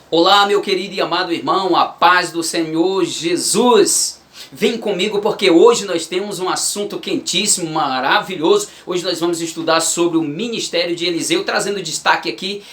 Olá, meu querido e amado irmão, a paz do Senhor Jesus. Vem comigo porque hoje nós temos um assunto quentíssimo, maravilhoso. Hoje nós vamos estudar sobre o ministério de Eliseu, trazendo destaque aqui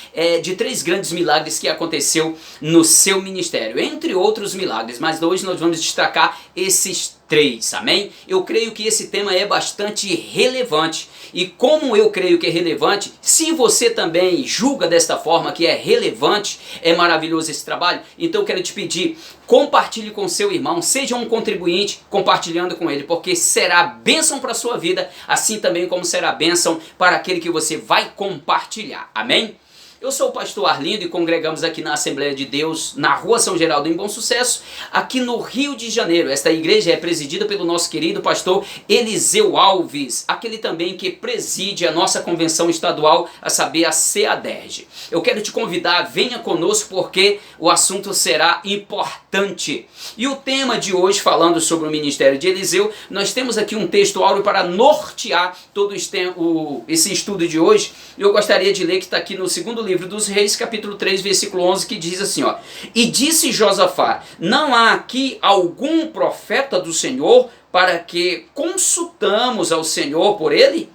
de 3 grandes milagres que aconteceu no seu ministério, entre outros milagres, mas hoje nós vamos destacar esses 3, amém? Eu creio que esse tema é bastante relevante, e como eu creio que é relevante, se você também julga desta forma que é relevante, é maravilhoso esse trabalho, então eu quero te pedir, compartilhe com seu irmão, seja um contribuinte compartilhando com ele, porque será bênção para a sua vida, assim também como será bênção para aquele que você vai compartilhar, amém? Eu sou o pastor Arlindo e congregamos aqui na Assembleia de Deus, na Rua São Geraldo, em Bom Sucesso, aqui no Rio de Janeiro. Esta igreja é presidida pelo nosso querido pastor Eliseu Alves, aquele também que preside a nossa convenção estadual, a saber, a CEADERJ. Eu quero te convidar, venha conosco porque o assunto será importante. E o tema de hoje, falando sobre o ministério de Eliseu, nós temos aqui um texto áureo para nortear todo esse estudo de hoje. Eu gostaria de ler que está aqui no segundo livro dos Reis, capítulo 3, versículo 11, que diz assim, ó: E disse Josafá, não há aqui algum profeta do Senhor para que consultamos ao Senhor por ele?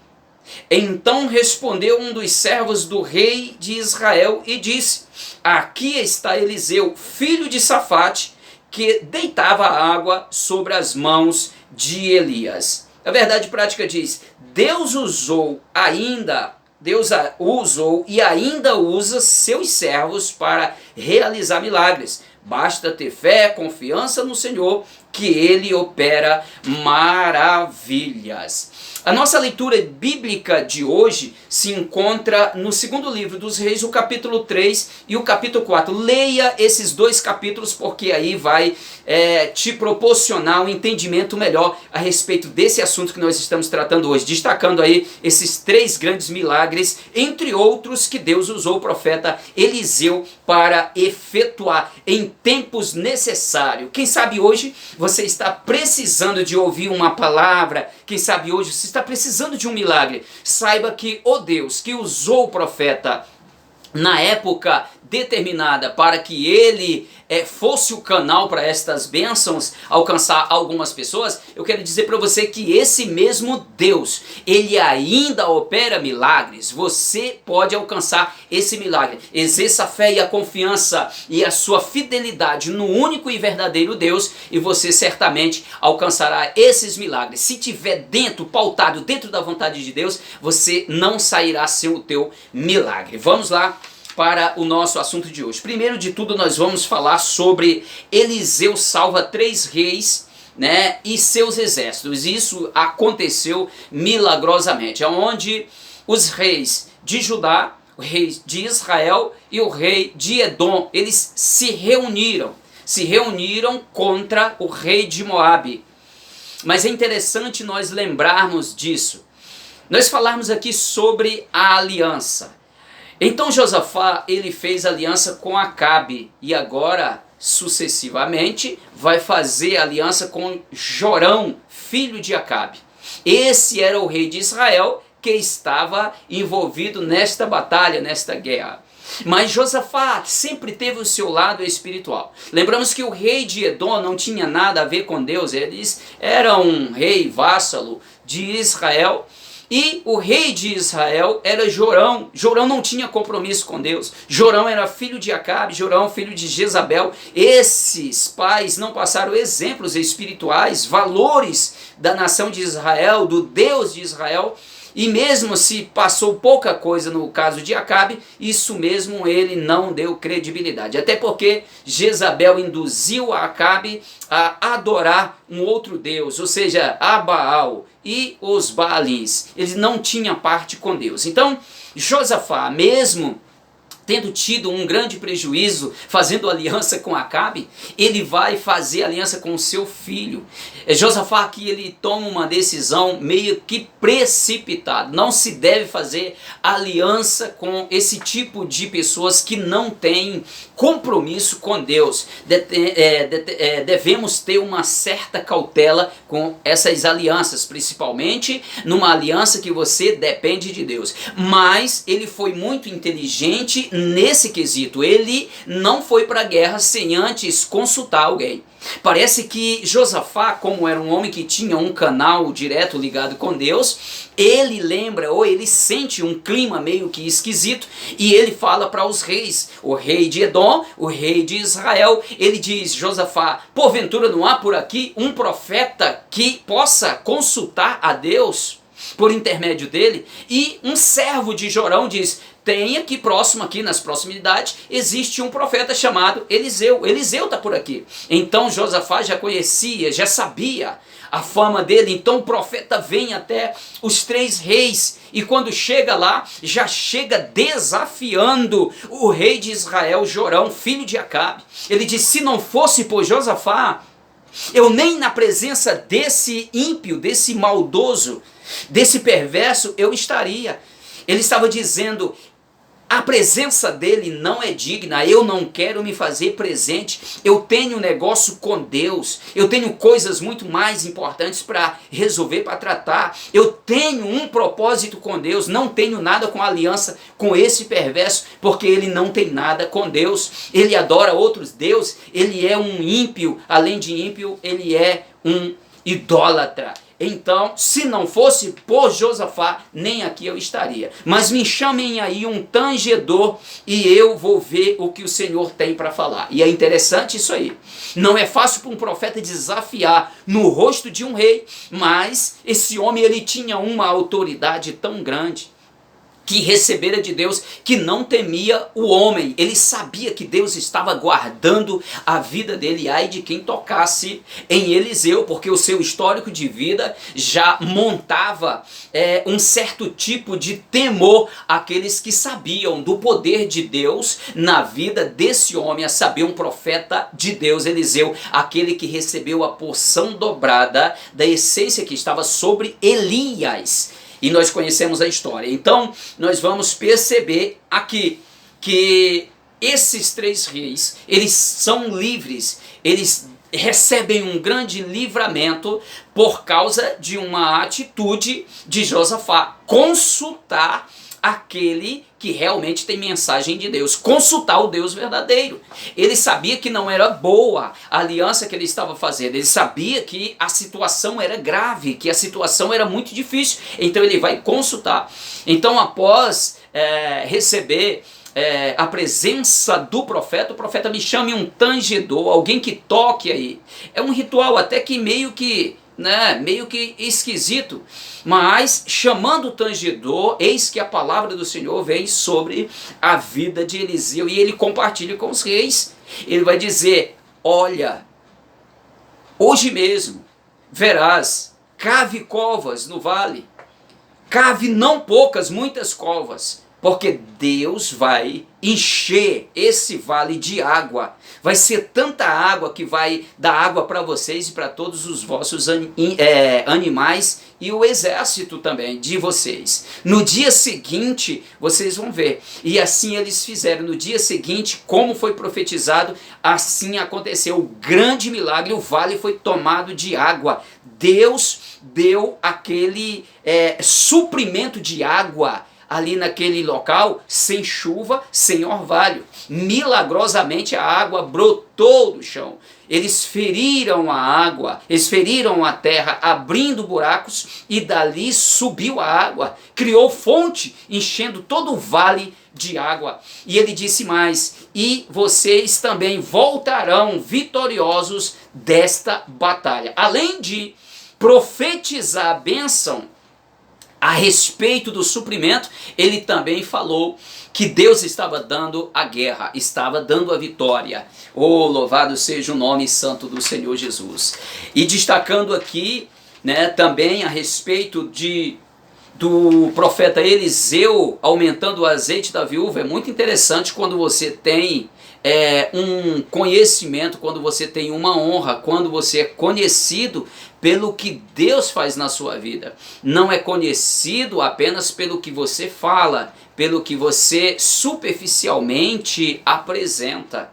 Então respondeu um dos servos do rei de Israel e disse, aqui está Eliseu, filho de Safate, que deitava água sobre as mãos de Elias. A verdade prática diz, Deus usou e ainda usa seus servos para realizar milagres. Basta ter fé, confiança no Senhor, que Ele opera maravilhas. A nossa leitura bíblica de hoje se encontra no segundo livro dos Reis, o capítulo 3 e o capítulo 4. Leia esses 2 capítulos porque aí vai te proporcionar um entendimento melhor a respeito desse assunto que nós estamos tratando hoje, destacando aí esses 3 grandes milagres, entre outros que Deus usou o profeta Eliseu para efetuar em tempos necessários. Quem sabe hoje você está precisando de ouvir uma palavra, quem sabe hoje você está precisando de um milagre. Saiba que o Deus que usou o profeta na época determinada para que ele fosse o canal para estas bênçãos alcançar algumas pessoas, eu quero dizer para você que esse mesmo Deus, ele ainda opera milagres. Você pode alcançar esse milagre. Exerça a fé e a confiança e a sua fidelidade no único e verdadeiro Deus e você certamente alcançará esses milagres. Se tiver pautado dentro da vontade de Deus, você não sairá sem o teu milagre. Vamos lá para o nosso assunto de hoje. Primeiro de tudo, nós vamos falar sobre Eliseu salva 3 reis, né, e seus exércitos. Isso aconteceu milagrosamente, onde os reis de Judá, o rei de Israel e o rei de Edom, eles se reuniram contra o rei de Moabe. Mas é interessante nós lembrarmos disso. Nós falarmos aqui sobre a aliança. Então Josafá, ele fez aliança com Acabe e agora, sucessivamente, vai fazer aliança com Jorão, filho de Acabe. Esse era o rei de Israel que estava envolvido nesta batalha, nesta guerra. Mas Josafá sempre teve o seu lado espiritual. Lembramos que o rei de Edom não tinha nada a ver com Deus, eles eram um rei vassalo de Israel. E o rei de Israel era Jorão. Jorão não tinha compromisso com Deus. Jorão era filho de Acabe, Jorão filho de Jezabel. Esses pais não passaram exemplos espirituais, valores da nação de Israel, do Deus de Israel. E mesmo se passou pouca coisa no caso de Acabe, isso mesmo ele não deu credibilidade. Até porque Jezabel induziu a Acabe a adorar um outro Deus, ou seja, a Baal e os Baalins. Eles não tinham parte com Deus. Então, Josafá, mesmo tendo tido um grande prejuízo, fazendo aliança com Acabe, ele vai fazer aliança com o seu filho. Josafá aqui, ele toma uma decisão meio que precipitada. Não se deve fazer aliança com esse tipo de pessoas que não têm compromisso com Deus. Devemos ter uma certa cautela com essas alianças, principalmente numa aliança que você depende de Deus. Mas ele foi muito inteligente nesse quesito. Ele não foi para a guerra sem antes consultar alguém. Parece que Josafá, como era um homem que tinha um canal direto ligado com Deus, ele lembra ou ele sente um clima meio que esquisito e ele fala para os reis, o rei de Edom, o rei de Israel, ele diz: Josafá, porventura não há por aqui um profeta que possa consultar a Deus por intermédio dele? E um servo de Jorão diz: tem aqui próximo, aqui nas proximidades, existe um profeta chamado Eliseu. Eliseu está por aqui. Então Josafá já conhecia, já sabia a fama dele. Então o profeta vem até os 3 reis. E quando chega lá, já chega desafiando o rei de Israel, Jorão, filho de Acabe. Ele diz: se não fosse por Josafá, eu nem na presença desse ímpio, desse maldoso, desse perverso, eu estaria. Ele estava dizendo: a presença dele não é digna, eu não quero me fazer presente, eu tenho um negócio com Deus, eu tenho coisas muito mais importantes para resolver, para tratar, eu tenho um propósito com Deus, não tenho nada com aliança com esse perverso, porque ele não tem nada com Deus, ele adora outros deuses, ele é um ímpio, além de ímpio, ele é um idólatra. Então, se não fosse por Josafá, nem aqui eu estaria. Mas me chamem aí um tangedor e eu vou ver o que o Senhor tem para falar. E é interessante isso aí. Não é fácil para um profeta desafiar no rosto de um rei, mas esse homem ele tinha uma autoridade tão grande que recebera de Deus, que não temia o homem. Ele sabia que Deus estava guardando a vida dele. Ai de quem tocasse em Eliseu, porque o seu histórico de vida já montava um certo tipo de temor àqueles que sabiam do poder de Deus na vida desse homem, a saber, um profeta de Deus, Eliseu, aquele que recebeu a porção dobrada da essência que estava sobre Elias. E nós conhecemos a história. Então, nós vamos perceber aqui que esses 3 reis, eles são livres, eles recebem um grande livramento por causa de uma atitude de Josafá, consultar aquele que realmente tem mensagem de Deus, consultar o Deus verdadeiro. Ele sabia que não era boa a aliança que ele estava fazendo, ele sabia que a situação era grave, que a situação era muito difícil, então ele vai consultar. Então, após receber a presença do profeta, o profeta: me chame um tangedor, alguém que toque aí. É um ritual até que meio que esquisito, mas chamando o tangedor, eis que a palavra do Senhor vem sobre a vida de Eliseu, e ele compartilha com os reis. Ele vai dizer: olha, hoje mesmo verás, cave covas no vale, cave não poucas, muitas covas, porque Deus vai encher esse vale de água. Vai ser tanta água que vai dar água para vocês e para todos os vossos animais e o exército também de vocês. No dia seguinte, vocês vão ver. E assim eles fizeram. No dia seguinte, como foi profetizado, assim aconteceu. O grande milagre, o vale foi tomado de água. Deus deu aquele suprimento de água ali naquele local, sem chuva, sem orvalho. Milagrosamente a água brotou do chão. Eles feriram a água, eles feriram a terra, abrindo buracos, e dali subiu a água, criou fonte, enchendo todo o vale de água. E ele disse mais: e vocês também voltarão vitoriosos desta batalha. Além de profetizar a bênção a respeito do suprimento, ele também falou que Deus estava dando a guerra, estava dando a vitória. Oh, louvado seja o nome santo do Senhor Jesus. E destacando aqui, também a respeito do profeta Eliseu aumentando o azeite da viúva. É muito interessante quando você tem um conhecimento, quando você tem uma honra, quando você é conhecido pelo que Deus faz na sua vida. Não é conhecido apenas pelo que você fala, pelo que você superficialmente apresenta.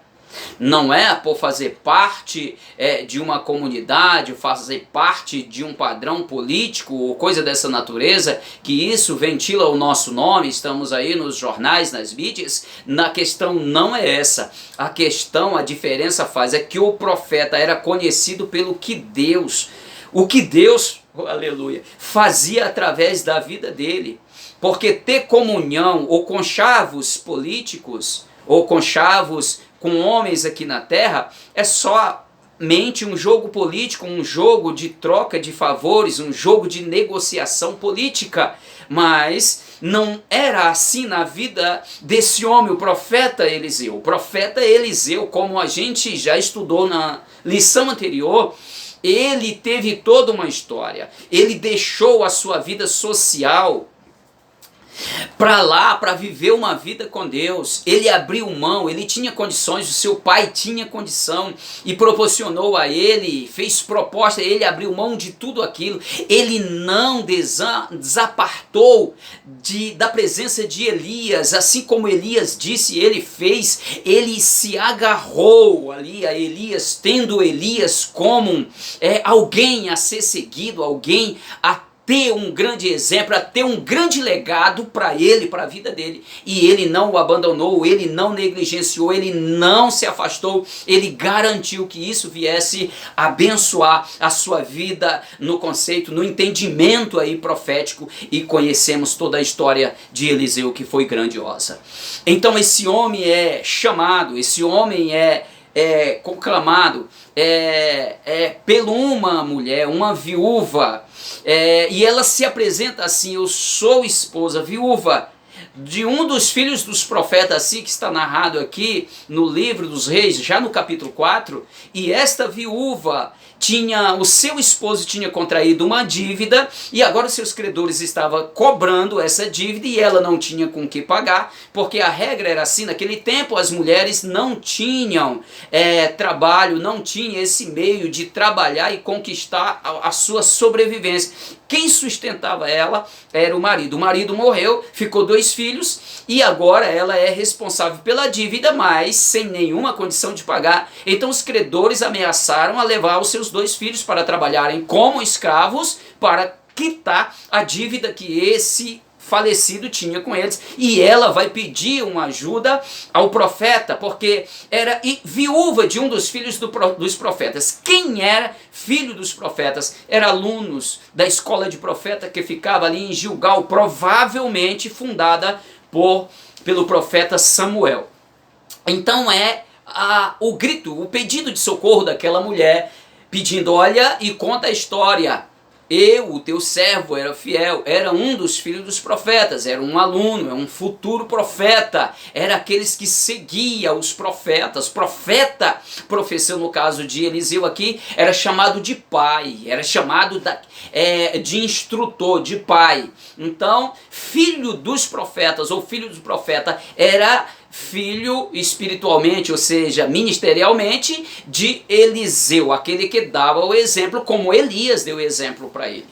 Não é por fazer parte de uma comunidade, fazer parte de um padrão político ou coisa dessa natureza, que isso ventila o nosso nome, estamos aí nos jornais, nas mídias. A questão não é essa. A questão, a diferença faz é que o profeta era conhecido pelo que Deus, aleluia, fazia através da vida dele. Porque ter comunhão ou conchavos políticos, ou conchavos com homens aqui na terra, é somente um jogo político, um jogo de troca de favores, um jogo de negociação política. Mas não era assim na vida desse homem, o profeta Eliseu. O profeta Eliseu, como a gente já estudou na lição anterior, ele teve toda uma história. Ele deixou a sua vida social para lá, para viver uma vida com Deus. Ele abriu mão, ele tinha condições, o seu pai tinha condição e proporcionou a ele, fez proposta, ele abriu mão de tudo aquilo. Ele não desapartou da presença de Elias, assim como Elias disse, ele fez, ele se agarrou ali a Elias, tendo Elias como alguém a ser seguido, alguém a ter um grande exemplo, a ter um grande legado para ele, para a vida dele. E ele não o abandonou, ele não negligenciou, ele não se afastou, ele garantiu que isso viesse abençoar a sua vida no conceito, no entendimento aí profético, e conhecemos toda a história de Eliseu, que foi grandiosa. Então esse homem é chamado, esse homem é conclamado por uma mulher, uma viúva, e ela se apresenta assim: eu sou esposa viúva de um dos filhos dos profetas, assim que está narrado aqui no livro dos Reis, já no capítulo 4, e esta viúva o seu esposo tinha contraído uma dívida, e agora seus credores estavam cobrando essa dívida, e ela não tinha com que pagar, porque a regra era assim, naquele tempo as mulheres não tinham trabalho, não tinham esse meio de trabalhar e conquistar a sua sobrevivência. Quem sustentava ela era o marido morreu, ficou 2 filhos, e agora ela é responsável pela dívida, mas sem nenhuma condição de pagar. Então os credores ameaçaram a levar os seus 2 filhos para trabalharem como escravos para quitar a dívida que esse falecido tinha com eles, e ela vai pedir uma ajuda ao profeta, porque era viúva de um dos filhos dos profetas. Quem era filho dos profetas? Eram alunos da escola de profeta que ficava ali em Gilgal, provavelmente fundada pelo profeta Samuel. Então o grito, o pedido de socorro daquela mulher, pedindo: olha e conta a história. Eu, o teu servo, era fiel, era um dos filhos dos profetas, era um aluno, é um futuro profeta, era aqueles que seguia os profetas. Profeta, professor no caso de Eliseu aqui, era chamado de pai, era chamado de instrutor, de pai. Então, filho dos profetas ou filho do profeta era filho espiritualmente, ou seja, ministerialmente, de Eliseu, aquele que dava o exemplo, como Elias deu o exemplo para ele.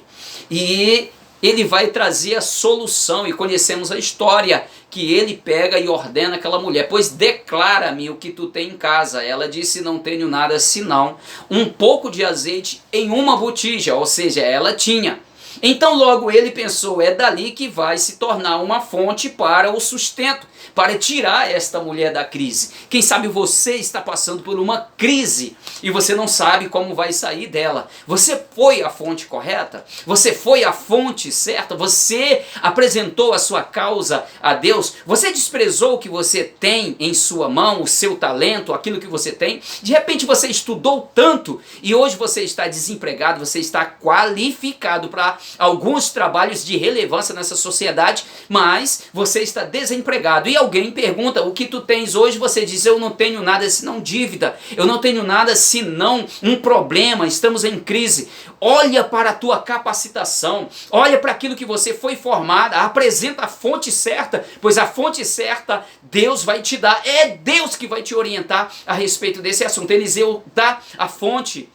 E ele vai trazer a solução, e conhecemos a história, que ele pega e ordena aquela mulher: pois declara-me o que tu tem em casa. Ela disse: não tenho nada senão um pouco de azeite em uma botija, ou seja, ela tinha. Então logo ele pensou: é dali que vai se tornar uma fonte para o sustento, para tirar esta mulher da crise. Quem sabe você está passando por uma crise e você não sabe como vai sair dela. Você foi à fonte correta? Você foi à fonte certa? Você apresentou a sua causa a Deus? Você desprezou o que você tem em sua mão, o seu talento, aquilo que você tem? De repente você estudou tanto e hoje você está desempregado, você está qualificado para alguns trabalhos de relevância nessa sociedade, mas você está desempregado. E alguém pergunta: o que tu tens hoje? Você diz: eu não tenho nada senão dívida, eu não tenho nada senão um problema, estamos em crise. Olha para a tua capacitação, olha para aquilo que você foi formada, apresenta a fonte certa, pois a fonte certa Deus vai te dar, é Deus que vai te orientar a respeito desse assunto. Eliseu dá a fonte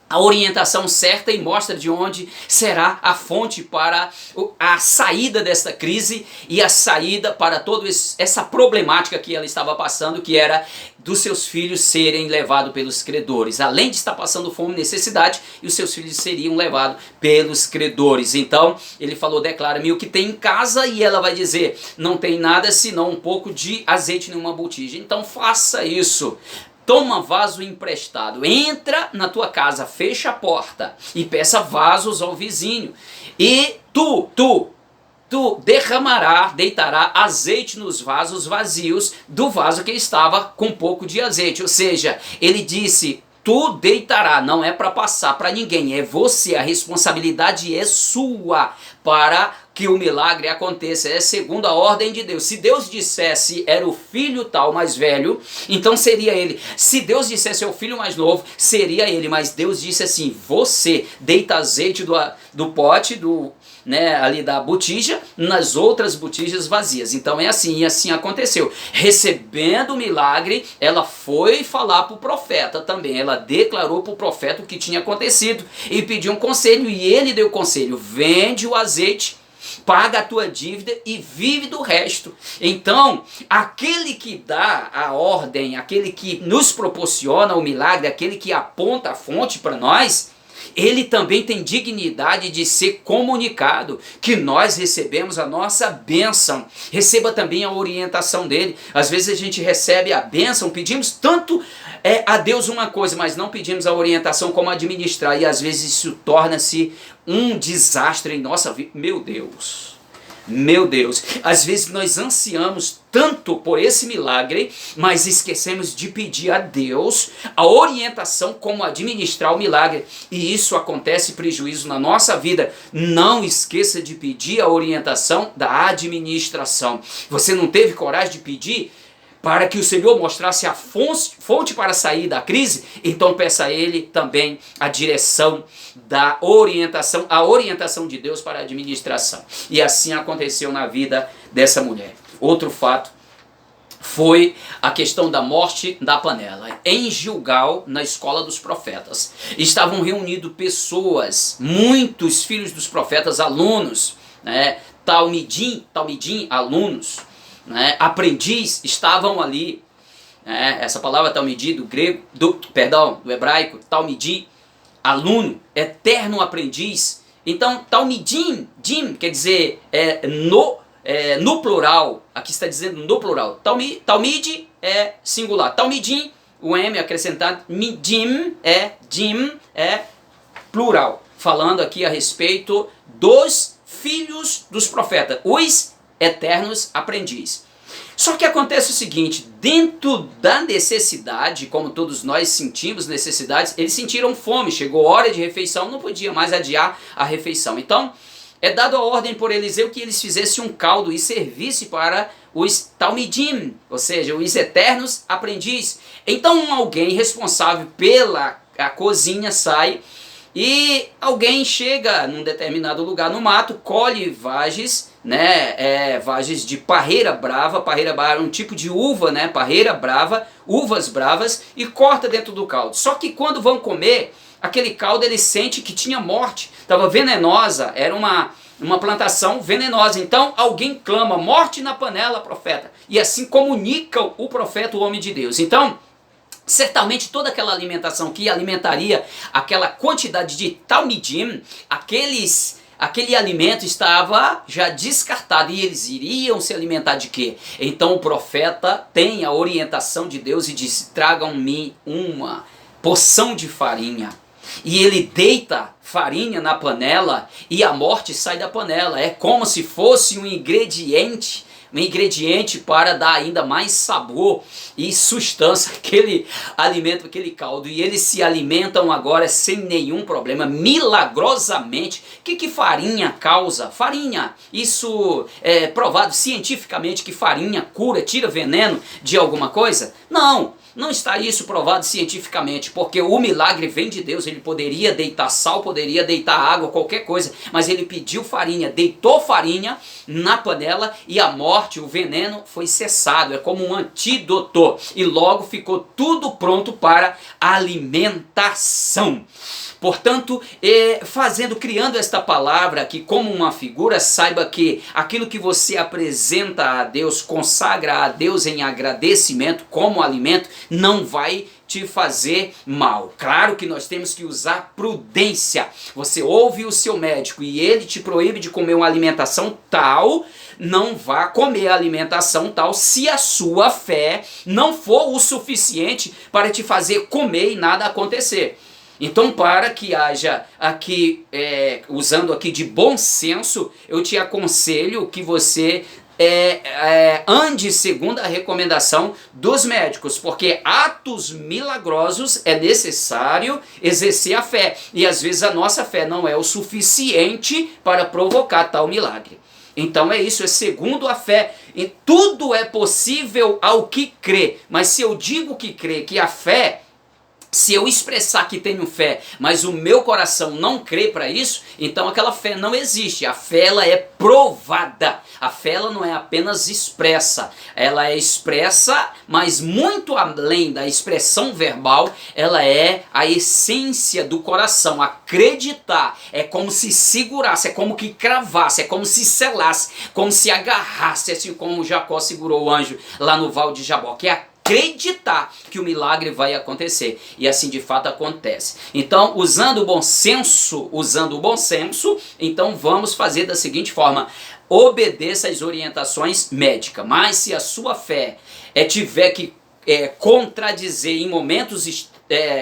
a orientação certa e mostra de onde será a fonte para a saída desta crise e a saída para toda essa problemática que ela estava passando, que era dos seus filhos serem levados pelos credores. Além de estar passando fome e necessidade, e os seus filhos seriam levados pelos credores. Então, ele falou, declara-me o que tem em casa, e ela vai dizer, não tem nada senão um pouco de azeite numa botija. Então, faça isso. Toma vaso emprestado, entra na tua casa, fecha a porta e peça vasos ao vizinho. E tu deitará azeite nos vasos vazios do vaso que estava com pouco de azeite. Ou seja, ele disse, tu deitará, não é para passar para ninguém, é você, a responsabilidade é sua para que o milagre aconteça, é segundo a ordem de Deus. Se Deus dissesse era o filho tal mais velho, então seria ele. Se Deus dissesse é o filho mais novo, seria ele. Mas Deus disse assim, você deita azeite do pote, ali da botija, nas outras botijas vazias. Então é assim, e assim aconteceu. Recebendo o milagre, ela foi falar para o profeta também. Ela declarou para o profeta o que tinha acontecido e pediu um conselho, e ele deu conselho, vende o azeite, paga a tua dívida e vive do resto. Então, aquele que dá a ordem, aquele que nos proporciona o milagre, aquele que aponta a fonte para nós, ele também tem dignidade de ser comunicado, que nós recebemos a nossa bênção. Receba também a orientação dele. Às vezes a gente recebe a bênção, pedimos tanto a Deus uma coisa, mas não pedimos a orientação como administrar, e às vezes isso torna-se um desastre em nossa vida. Meu Deus, às vezes nós ansiamos tanto por esse milagre, mas esquecemos de pedir a Deus a orientação como administrar o milagre, e isso acontece prejuízo na nossa vida. Não esqueça de pedir a orientação da administração. Você não teve coragem de pedir para que o Senhor mostrasse a fonte para sair da crise? Então peça a Ele também a direção da orientação, a orientação de Deus para a administração. E assim aconteceu na vida dessa mulher. Outro fato foi a questão da morte da panela. Em Gilgal, na escola dos profetas, estavam reunidos pessoas, muitos filhos dos profetas, alunos, talmidim, alunos, aprendiz, estavam ali. Essa palavra talmidi do grego, do hebraico, talmidi, aluno, eterno aprendiz. Então, talmidim, quer dizer no plural, aqui está dizendo no plural. Talmid é singular, talmidim, o M acrescentado, dim é plural, falando aqui a respeito dos filhos dos profetas, os eternos aprendizes. Só que acontece o seguinte, dentro da necessidade, como todos nós sentimos necessidades, eles sentiram fome, chegou a hora de refeição, não podia mais adiar a refeição. Então, é dado a ordem por Eliseu que eles fizessem um caldo e servisse para os talmidim, ou seja, os eternos aprendizes. Então, alguém responsável pela cozinha sai, e alguém chega num determinado lugar no mato, colhe vagens, vagens de parreira brava é um tipo de uva, parreira brava, uvas bravas, e corta dentro do caldo. Só que quando vão comer, aquele caldo ele sente que tinha morte, estava venenosa, era uma plantação venenosa. Então alguém clama, morte na panela, profeta, e assim comunica o profeta, o homem de Deus. Então, certamente toda aquela alimentação que alimentaria aquela quantidade de talmidim, aquele alimento estava já descartado, e eles iriam se alimentar de quê? Então o profeta tem a orientação de Deus e diz, tragam-me uma porção de farinha. E ele deita farinha na panela e a morte sai da panela. É como se fosse um ingrediente para dar ainda mais sabor e sustância àquele alimento, aquele caldo. E eles se alimentam agora sem nenhum problema, milagrosamente. O que farinha causa? Farinha, isso é provado cientificamente que farinha cura, tira veneno de alguma coisa? Não. Não está isso provado cientificamente, porque o milagre vem de Deus. Ele poderia deitar sal, poderia deitar água, qualquer coisa, mas ele pediu farinha, deitou farinha na panela e a morte, o veneno foi cessado. É como um antídoto e logo ficou tudo pronto para alimentação. Portanto, criando esta palavra aqui como uma figura, saiba que aquilo que você apresenta a Deus, consagra a Deus em agradecimento como alimento, não vai te fazer mal. Claro que nós temos que usar prudência. Você ouve o seu médico e ele te proíbe de comer uma alimentação tal, não vá comer a alimentação tal se a sua fé não for o suficiente para te fazer comer e nada acontecer. Então, para que haja aqui, usando aqui de bom senso, eu te aconselho que você ande segundo a recomendação dos médicos, porque atos milagrosos é necessário exercer a fé, e às vezes a nossa fé não é o suficiente para provocar tal milagre. Então é isso, é segundo a fé, e tudo é possível ao que crê, mas se eu digo que crê, que a fé, se eu expressar que tenho fé, mas o meu coração não crê para isso, então aquela fé não existe. A fé, ela é provada. A fé, ela não é apenas expressa. Ela é expressa, mas muito além da expressão verbal, ela é a essência do coração. Acreditar é como se segurasse, é como que cravasse, é como se selasse, como se agarrasse, assim como Jacó segurou o anjo lá no Val de Jaboque. É acreditar que o milagre vai acontecer, e assim de fato acontece. Então, usando o bom senso, então vamos fazer da seguinte forma: obedeça às orientações médicas, mas se a sua fé tiver que contradizer em momentos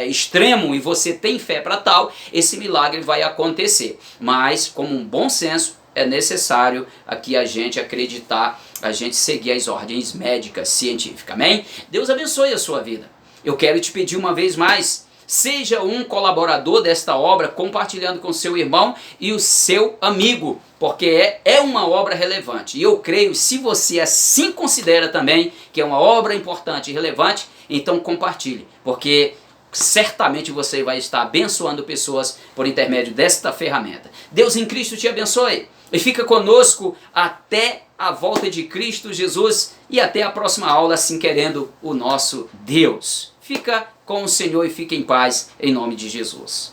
extremo e você tem fé para tal, esse milagre vai acontecer. Mas como um bom senso, é necessário aqui a gente acreditar, a gente seguir as ordens médicas, científicas. Amém? Deus abençoe a sua vida. Eu quero te pedir uma vez mais, seja um colaborador desta obra, compartilhando com seu irmão e o seu amigo, porque é uma obra relevante. E eu creio, se você assim considera também que é uma obra importante e relevante, então compartilhe, porque certamente você vai estar abençoando pessoas por intermédio desta ferramenta. Deus em Cristo te abençoe. E fica conosco até a volta de Cristo Jesus e até a próxima aula, assim querendo o nosso Deus. Fica com o Senhor e fica em paz, em nome de Jesus.